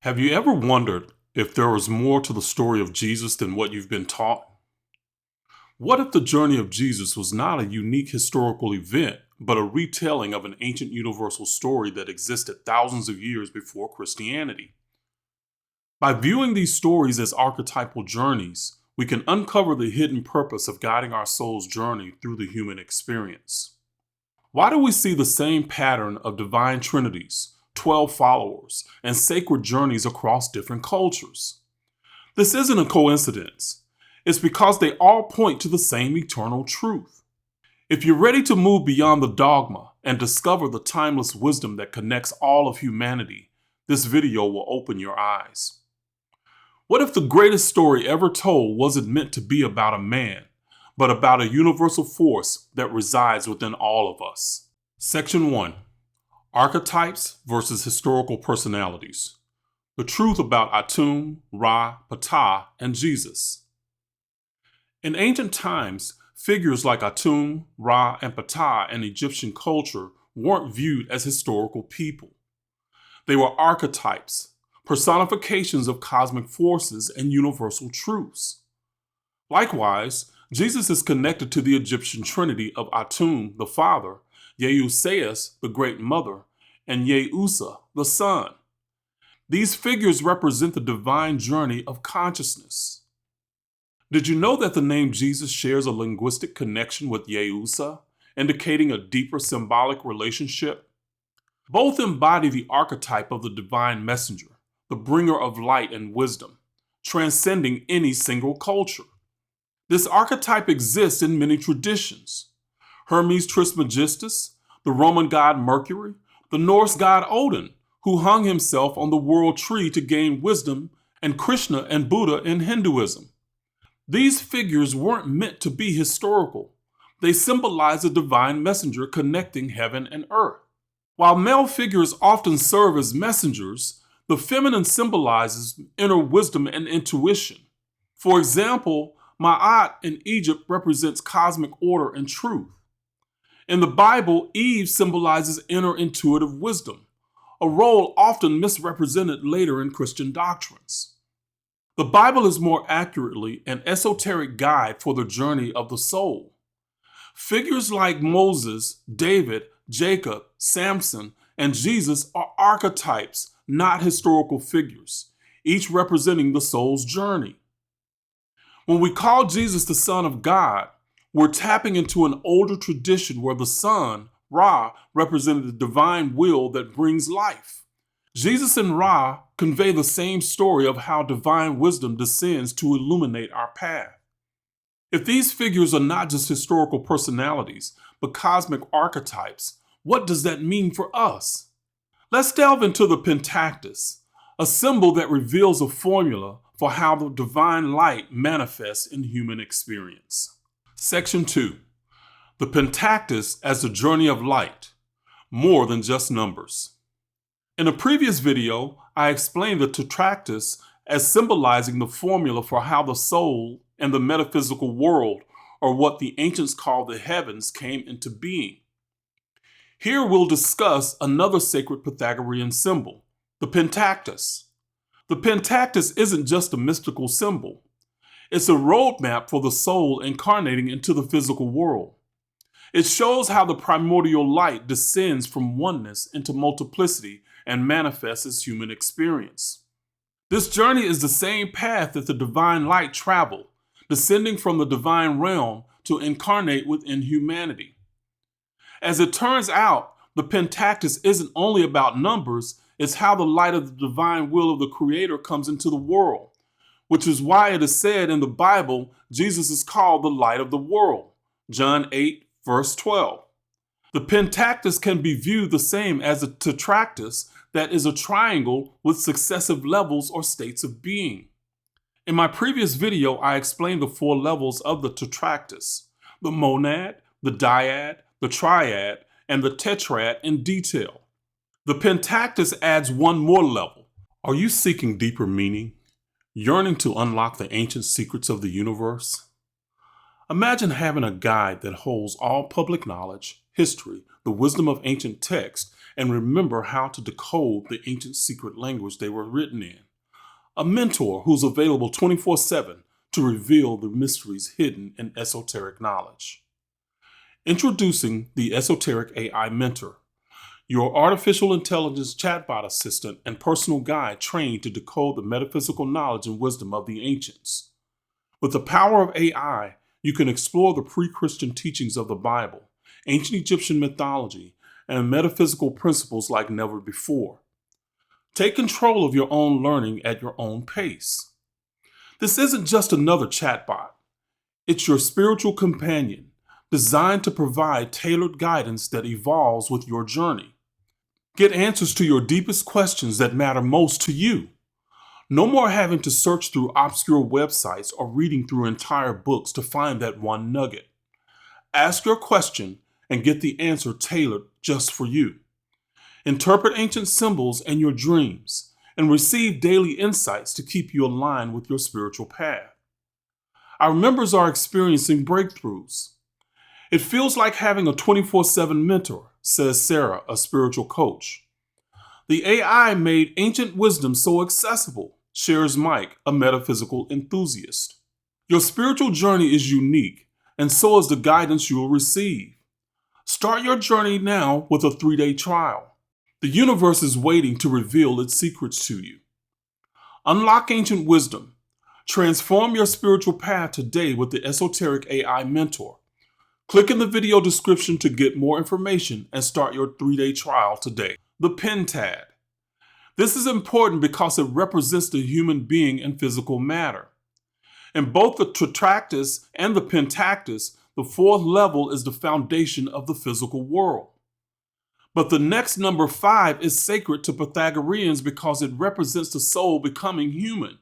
Have you ever wondered if there was more to the story of Jesus than what you've been taught? What if the journey of Jesus was not a unique historical event, but a retelling of an ancient universal story that existed thousands of years before Christianity? By viewing these stories as archetypal journeys, we can uncover the hidden purpose of guiding our soul's journey through the human experience. Why do we see the same pattern of divine trinities, 12 followers, and sacred journeys across different cultures? This isn't a coincidence. It's because they all point to the same eternal truth. If you're ready to move beyond the dogma and discover the timeless wisdom that connects all of humanity, this video will open your eyes. What if the greatest story ever told wasn't meant to be about a man, but about a universal force that resides within all of us? Section 1. Archetypes versus historical personalities. The truth about Atum, Ra, Ptah, and Jesus. In ancient times, figures like Atum, Ra, and Ptah in Egyptian culture weren't viewed as historical people. They were archetypes, personifications of cosmic forces and universal truths. Likewise, Jesus is connected to the Egyptian trinity of Atum, the Father, Yeuseus, the Great Mother, and Yeusa, the Son. These figures represent the divine journey of consciousness. Did you know that the name Jesus shares a linguistic connection with Yeusa, indicating a deeper symbolic relationship? Both embody the archetype of the divine messenger, the bringer of light and wisdom, transcending any single culture. This archetype exists in many traditions. Hermes Trismegistus, the Roman god Mercury, the Norse god Odin, who hung himself on the world tree to gain wisdom, and Krishna and Buddha in Hinduism. These figures weren't meant to be historical. They symbolize a divine messenger connecting heaven and earth. While male figures often serve as messengers, the feminine symbolizes inner wisdom and intuition. For example, Ma'at in Egypt represents cosmic order and truth. In the Bible, Eve symbolizes inner intuitive wisdom, a role often misrepresented later in Christian doctrines. The Bible is more accurately an esoteric guide for the journey of the soul. Figures like Moses, David, Jacob, Samson, and Jesus are archetypes, not historical figures, each representing the soul's journey. When we call Jesus the Son of God, we're tapping into an older tradition where the Son, Ra, represented the divine will that brings life. Jesus and Ra convey the same story of how divine wisdom descends to illuminate our path. If these figures are not just historical personalities, but cosmic archetypes, what does that mean for us? Let's delve into the Pentactus, a symbol that reveals a formula for how the divine light manifests in human experience. Section 2. The Pentactus as the journey of light, more than just numbers. In a previous video, I explained the Tetractys as symbolizing the formula for how the soul and the metaphysical world, or what the ancients called the heavens, came into being. Here we'll discuss another sacred Pythagorean symbol, the Pentactus. The Pentactus isn't just a mystical symbol. It's a roadmap for the soul incarnating into the physical world. It shows how the primordial light descends from oneness into multiplicity and manifests as human experience. This journey is the same path that the divine light traveled, descending from the divine realm to incarnate within humanity. As it turns out, the Pentactus isn't only about numbers, it's how the light of the divine will of the Creator comes into the world, which is why it is said in the Bible, Jesus is called the light of the world. John 8, verse 12. The Pentactus can be viewed the same as a Tetractys, that is a triangle with successive levels or states of being. In my previous video, I explained the 4 levels of the Tetractys: the monad, the dyad, the triad, and the tetrad in detail. The Pentactys adds one more level. Are you seeking deeper meaning? Yearning to unlock the ancient secrets of the universe? Imagine having a guide that holds all public knowledge, history, the wisdom of ancient texts, and remember how to decode the ancient secret language they were written in. A mentor who's available 24/7 to reveal the mysteries hidden in esoteric knowledge. Introducing the Esoteric AI Mentor, your artificial intelligence chatbot assistant and personal guide trained to decode the metaphysical knowledge and wisdom of the ancients. With the power of AI, you can explore the pre-Christian teachings of the Bible, ancient Egyptian mythology, and metaphysical principles like never before. Take control of your own learning at your own pace. This isn't just another chatbot. It's your spiritual companion, designed to provide tailored guidance that evolves with your journey. Get answers to your deepest questions that matter most to you. No more having to search through obscure websites or reading through entire books to find that one nugget. Ask your question and get the answer tailored just for you. Interpret ancient symbols and your dreams and receive daily insights to keep you aligned with your spiritual path. Our members are experiencing breakthroughs. It feels like having a 24/7 mentor, says Sarah, a spiritual coach. The AI made ancient wisdom so accessible, shares Mike, a metaphysical enthusiast. Your spiritual journey is unique, and so is the guidance you will receive. Start your journey now with a 3-day trial. The universe is waiting to reveal its secrets to you. Unlock ancient wisdom. Transform your spiritual path today with the Esoteric AI Mentor. Click in the video description to get more information and start your 3-day trial today. The pentad. This is important because it represents the human being and physical matter. In both the tetractys and the pentactys, the 4th level is the foundation of the physical world. But the next number 5 is sacred to Pythagoreans because it represents the soul becoming human.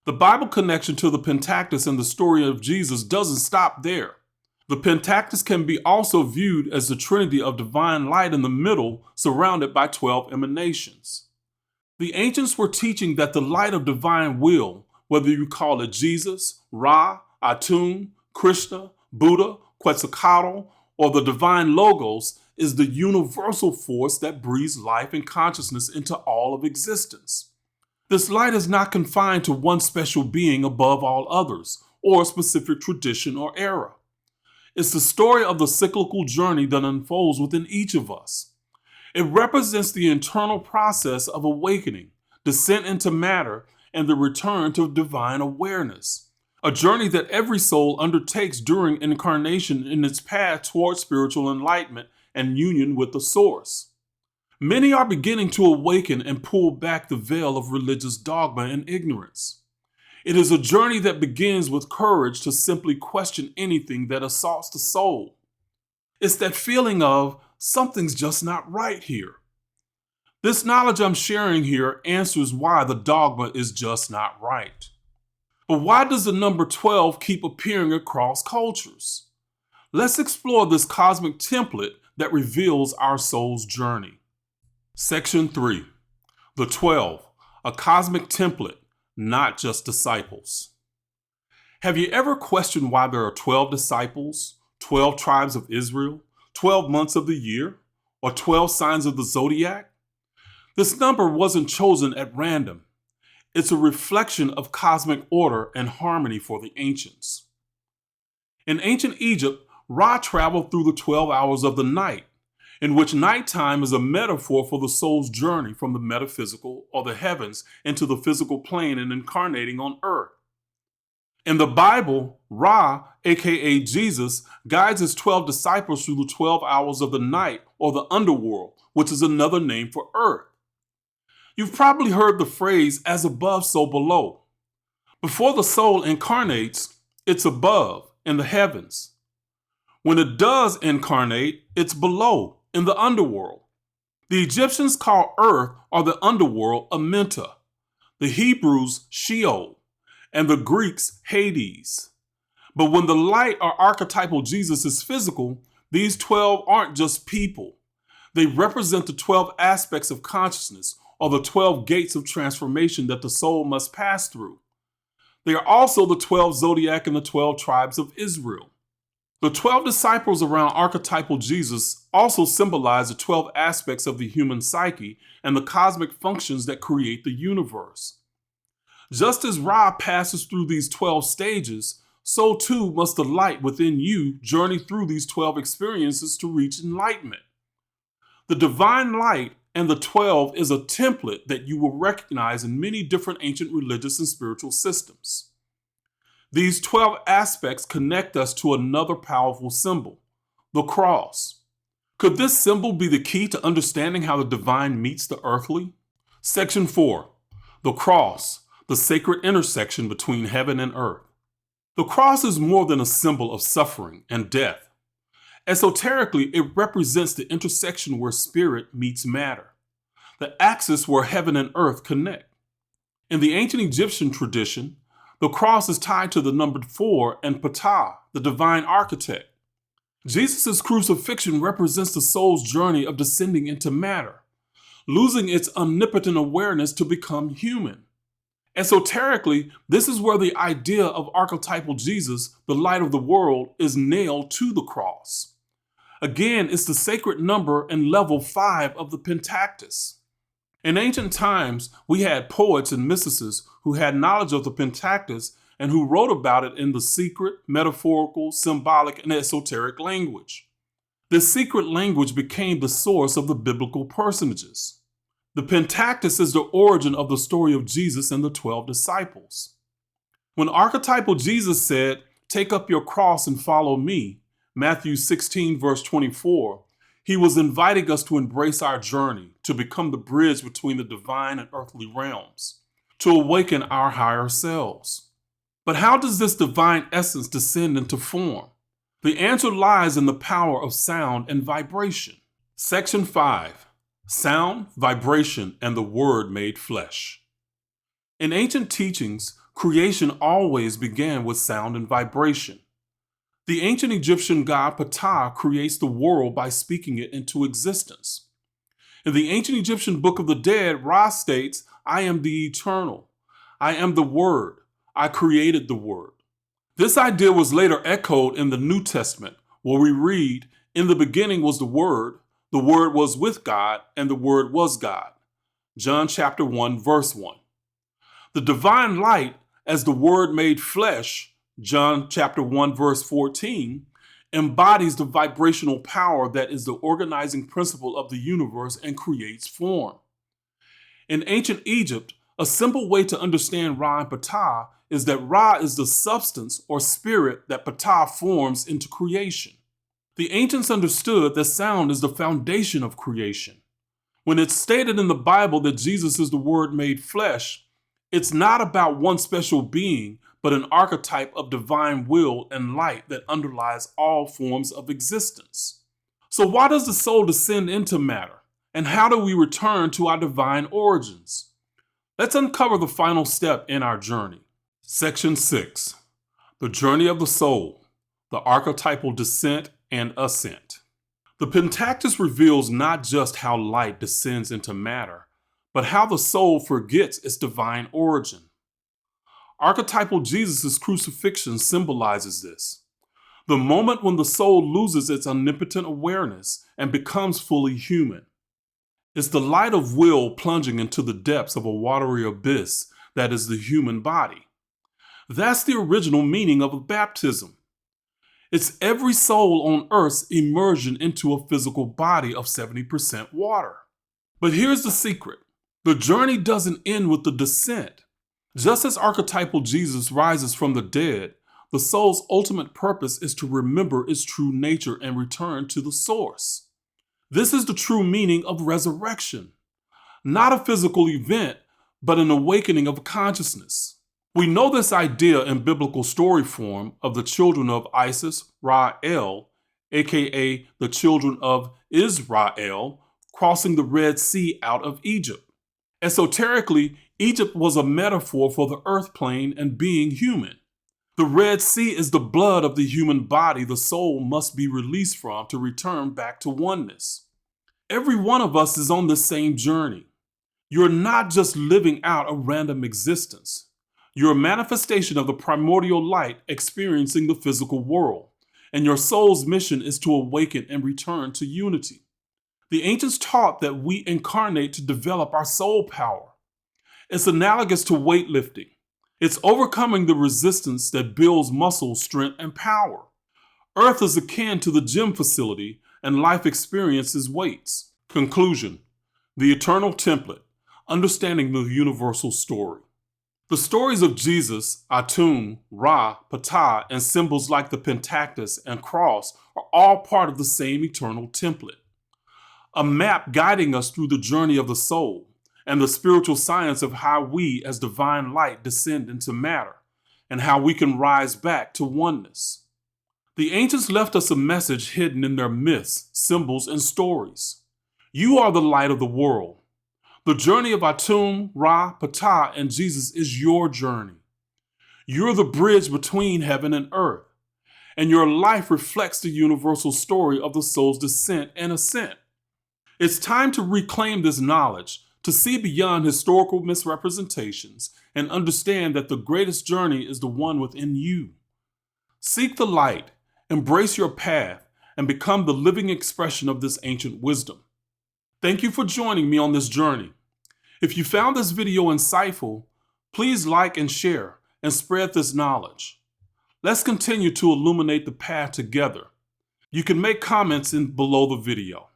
The Bible connection to the pentactys and the story of Jesus doesn't stop there. The pentactys can be also viewed as the trinity of divine light in the middle, surrounded by 12 emanations. The ancients were teaching that the light of divine will, whether you call it Jesus, Ra, Atum, Krishna, Buddha, Quetzalcoatl, or the divine logos, is the universal force that breathes life and consciousness into all of existence. This light is not confined to one special being above all others, or a specific tradition or era. It's the story of the cyclical journey that unfolds within each of us. It represents the internal process of awakening, descent into matter, and the return to divine awareness. A journey that every soul undertakes during incarnation in its path towards spiritual enlightenment and union with the source. Many are beginning to awaken and pull back the veil of religious dogma and ignorance. It is a journey that begins with courage to simply question anything that assaults the soul. It's that feeling of something's just not right here. This knowledge I'm sharing here answers why the dogma is just not right. But why does the number 12 keep appearing across cultures? Let's explore this cosmic template that reveals our soul's journey. Section 3. The 12, a cosmic template, not just disciples. Have you ever questioned why there are 12 disciples, 12 tribes of Israel, 12 months of the year, or 12 signs of the zodiac? This number wasn't chosen at random. It's a reflection of cosmic order and harmony for the ancients. In ancient Egypt, Ra traveled through the 12 hours of the night, in which nighttime is a metaphor for the soul's journey from the metaphysical or the heavens into the physical plane and incarnating on earth. In the Bible, Ra, aka Jesus, guides his 12 disciples through the 12 hours of the night, or the underworld, which is another name for earth. You've probably heard the phrase, as above, so below. Before the soul incarnates, it's above, in the heavens. When it does incarnate, it's below, in the underworld. The Egyptians called earth or the underworld Amenta, the Hebrews Sheol, and the Greeks Hades. But when the light or archetypal Jesus is physical, these 12 aren't just people. They represent the 12 aspects of consciousness, or the 12 gates of transformation that the soul must pass through. They are also the 12 zodiac and the 12 tribes of Israel. The 12 disciples around archetypal Jesus also symbolize the 12 aspects of the human psyche and the cosmic functions that create the universe. Just as Ra passes through these 12 stages, so too must the light within you journey through these 12 experiences to reach enlightenment. The divine light and the 12 is a template that you will recognize in many different ancient religious and spiritual systems. These 12 aspects connect us to another powerful symbol, the cross. Could this symbol be the key to understanding how the divine meets the earthly? Section 4. The cross, the sacred intersection between heaven and earth. The cross is more than a symbol of suffering and death. Esoterically, it represents the intersection where spirit meets matter, the axis where heaven and earth connect. In the ancient Egyptian tradition, the cross is tied to the number 4 and Ptah, the divine architect. Jesus' crucifixion represents the soul's journey of descending into matter, losing its omnipotent awareness to become human. Esoterically, this is where the idea of archetypal Jesus, the light of the world, is nailed to the cross. Again, it's the sacred number and level 5 of the Pentactus. In ancient times, we had poets and mysticists who had knowledge of the Pentactus and who wrote about it in the secret, metaphorical, symbolic, and esoteric language. This secret language became the source of the biblical personages. The Pentactus is the origin of the story of Jesus and the 12 disciples. When archetypal Jesus said, "Take up your cross and follow me," Matthew 16, verse 24, he was inviting us to embrace our journey, to become the bridge between the divine and earthly realms, to awaken our higher selves. But how does this divine essence descend into form? The answer lies in the power of sound and vibration. Section 5. Sound, vibration, and the Word made flesh. In ancient teachings, creation always began with sound and vibration. The ancient Egyptian god Ptah creates the world by speaking it into existence. In the ancient Egyptian Book of the Dead, Ra states, "I am the eternal. I am the Word. I created the Word." This idea was later echoed in the New Testament, where we read, "In the beginning was the Word was with God, and the Word was God." John chapter 1, verse 1. The divine light, as the Word made flesh, John chapter 1, verse 14, embodies the vibrational power that is the organizing principle of the universe and creates form. In ancient Egypt, a simple way to understand Ra and Ptah is that Ra is the substance or spirit that Ptah forms into creation. The ancients understood that sound is the foundation of creation. When it's stated in the Bible that Jesus is the Word made flesh, it's not about one special being, but an archetype of divine will and light that underlies all forms of existence. So why does the soul descend into matter? And how do we return to our divine origins? Let's uncover the final step in our journey. Section 6. The journey of the soul, the archetypal descent and ascent. The Pentactus reveals not just how light descends into matter, but how the soul forgets its divine origin. Archetypal Jesus' crucifixion symbolizes this. The moment when the soul loses its omnipotent awareness and becomes fully human. It's the light of will plunging into the depths of a watery abyss that is the human body. That's the original meaning of a baptism. It's every soul on Earth's immersion into a physical body of 70% water. But here's the secret. The journey doesn't end with the descent. Just as archetypal Jesus rises from the dead, the soul's ultimate purpose is to remember its true nature and return to the source. This is the true meaning of resurrection. Not a physical event, but an awakening of consciousness. We know this idea in biblical story form of the children of Isis, Ra-El, aka the children of Israel, crossing the Red Sea out of Egypt. Esoterically, Egypt was a metaphor for the earth plane and being human. The Red Sea is the blood of the human body the soul must be released from to return back to oneness. Every one of us is on the same journey. You're not just living out a random existence. You're a manifestation of the primordial light experiencing the physical world. and your soul's mission is to awaken and return to unity. The ancients taught that we incarnate to develop our soul power. It's analogous to weightlifting. It's overcoming the resistance that builds muscle strength and power. Earth is akin to the gym facility, and life experiences weights. Conclusion: the eternal template, understanding the universal story. The stories of Jesus, Atum, Ra, Ptah, and symbols like the Pentactus and cross are all part of the same eternal template. A map guiding us through the journey of the soul and the spiritual science of how we as divine light descend into matter and how we can rise back to oneness. The ancients left us a message hidden in their myths, symbols, and stories. You are the light of the world. The journey of Atum, Ra, Ptah, and Jesus is your journey. You're the bridge between heaven and earth, and your life reflects the universal story of the soul's descent and ascent. It's time to reclaim this knowledge, to see beyond historical misrepresentations, and understand that the greatest journey is the one within you. Seek the light, embrace your path, and become the living expression of this ancient wisdom. Thank you for joining me on this journey. If you found this video insightful, please like and share and spread this knowledge. Let's continue to illuminate the path together. You can make comments below the video.